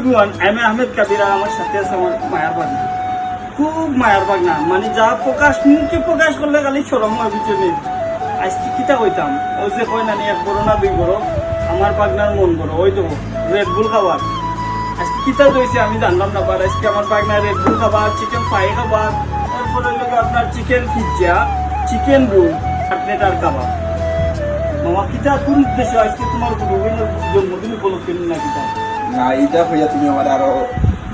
Everyone, আমি আহমেদ কাবির আর আমার সাথে আছে আমার মায়ার বাগনা। খুব মায়ার বাগনা, মানে যা প্রকাশ মুখে প্রকাশ করলে খালি সরম হয় পিছনে। আজকে কিতা কইতাম, ও যে কয় নানি এক বড় না দুই বড়, আমার বাগনার মন বড়। ওই তো রেড বুল খাবার। আজকে কিতা হয়েছে আমি জানলাম না, পার আজকে আমার বাগনা রেড বুল খাবার, চিকেন ফ্রাই খাবার, তারপরে আপনার chicken pizza, chicken roll, cutlet কাবাব। মামা কিতা কোন উদ্দেশ্য আজকে তোমার জন্মদিন উপলক্ষে না কিতা? না এইটা হইয়া তুমি আমার আরো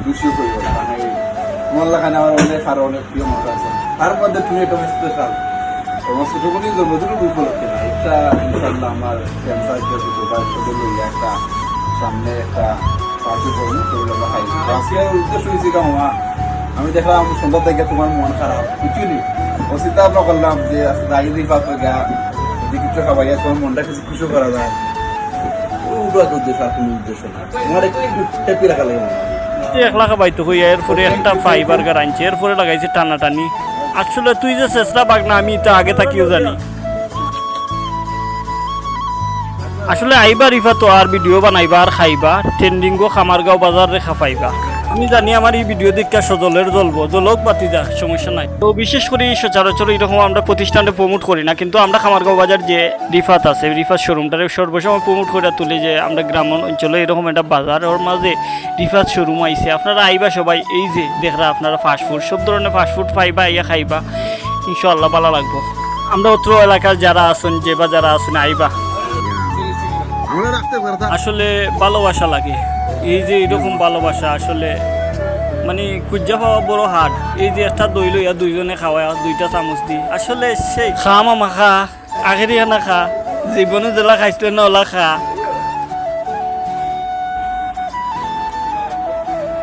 দুশো করিব না, মানে তোমার লাগানে আমার অনেক আরো অনেক প্রিয় মজা আছে। তার মধ্যে তুমি একটা স্পেশাল তোমার ছোটগুলি জন্মদিন উপলক্ষে না, একটা ইনশাল্লাহ আমার ক্যান্সার লইয়া একটা সামনে একটা পার্টি করবো, সেগুলো আমরা খাই। আজকে উদ্দেশ্য হয়েছে কামা, আমি দেখলাম সন্ধ্যা থেকে তোমার মন খারাপ কিছুনি, ও চিন্তা ভাবনা করলাম যে রাগি রিফাত গা যদি কিছু খাবাইয়া তোমার মনটা কিছু খুশি করা যায়। উদ্দেশ্য আর কোনো উদ্দেশ্য না, তোমার একটু হ্যাপি রাখা লাগে মনে হয়। একলা খাবাইতো হইয়া এরপরে একটা ফ্রাই বার্গার আনছে, এরপরে লাগাইছে টানাটানি। আসলে তুই যে চেষ্টা পাক না, আমি তো আগে থাকিও জানি। আসলে আইবা রিফা তো আর ভিডিও বানাইবা আর খাইবা, ট্রেন্ডিংও খামারগাঁও বাজার রেখা পাইবা। আমি জানি আমার এই ভিডিও দেখা সজলের জ্বলবো, জ্বলক বাতি যা, সমস্যা নাই। তো বিশেষ করে সচরাচর এরকম আমরা প্রতিষ্ঠানটা প্রমোট করি না, কিন্তু আমরা খামারগাঁও বাজার যে রিফাত আছে, রিফাত শোরুমটারে সর্বসময় প্রমোট করে তুলি যে আমরা গ্রাম অঞ্চলে এরকম একটা বাজার, ওর মাঝে রিফাত শোরুম আইছে। আপনারা আইবা সবাই, এই যে দেখরা আপনারা ফাস্টফুড, সব ধরনের ফাস্টফুড পাইবা, ইয়া খাইবা, ইনশাআল্লাহ ভালো লাগবো। আমরা অত্র এলাকার যারা আছেন, যে বা যারা আছেন আইবা। আসলে ভালোবাসা লাগে, এই যে এরকম ভালোবাসা আসলে মানে খুঁজা পাওয়া বড় হাট। এই যে একটা দই লইয়া দুইজনে খাওয়া, দুইটা চামচ দি, আসলে সেই খা মামা খা, আগের না খা, জীবনে জেলা খাইছিলে না ওলা খা।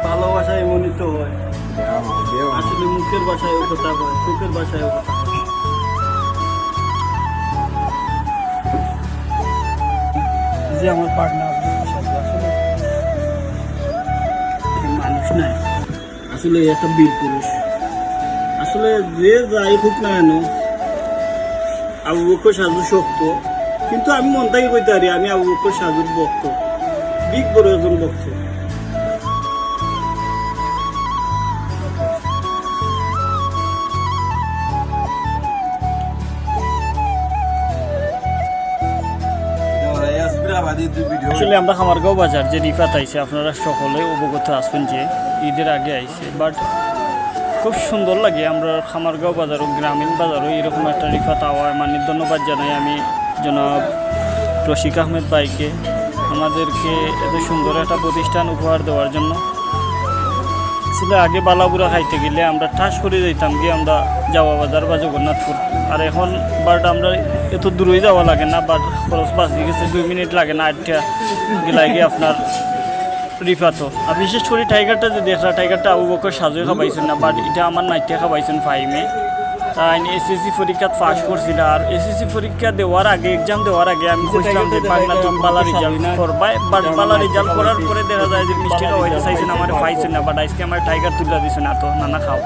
ভালোবাসা এমনই তো হয়, আসলে মুখের ভাষায় কথা কয়, চোখের ভাষায় কথা কয়। যে আমার বাগনা আসলে মানুষ নাই, আসলে একটা বীর পুরুষ। আসলে যে যাই হোক না কেন, আবু বকর সাজু শক্ত, কিন্তু আমি মন থেকে কইতে পারি আমি আবু বকর সাজুর ভক্ত, বিগ বড় একজন ভক্ত। আসলে আমরা খামারগাঁও বাজার যে রিফাত আইছে, আপনারা সকলে অবগত আছেন যে ঈদের আগে আইছে, বাট খুব সুন্দর লাগে। আমরা খামারগাঁও বাজারও গ্রামীণ বাজারও এরকম একটা রিফাত আওয়ায় মানে ধন্যবাদ জানাই আমি জনাব রশিক আহমেদ ভাইকে, আমাদেরকে এত সুন্দর একটা প্রতিষ্ঠান উপহার দেওয়ার জন্য। আসলে আগে বালাপুরা খাইতে গেলে আমরা ঠাস করে যেতাম গিয়ে আমরা যাওয়া বাজার বা জগন্নাথপুর, আর এখন বাট আমরা এত দূরই যাওয়া লাগে না, বাট খরচ বাঁচি গেছে, 2 মিনিট লাগে না, 8টা গেলাই গিয়ে আপনার রিফাতো। আর বিশেষ করে টাইগারটা যে দেখলা, টাইগারটা আবু বকর সাজুয়ে খাবাইছেন না, বাট এটা আমার নাইটে খাবাইছেন ফাইমে। তাই এসএসসি পরীক্ষা পাস করছিল, আর এসএসসি পরীক্ষা দেওয়ার আগে, এক্সাম দেওয়ার আগে আমি বুঝলাম যে বাংলা তুমি বালা রেজাল্ট করবা, বাট বালা রেজাল্ট করার পরে দেখা যায় যে মিষ্টি খাওয়াইতে চাইছেন, আমার পাইছেন না, বাট আজকে আমার টাইগার তুলে দিছে না, তো নানা খাও।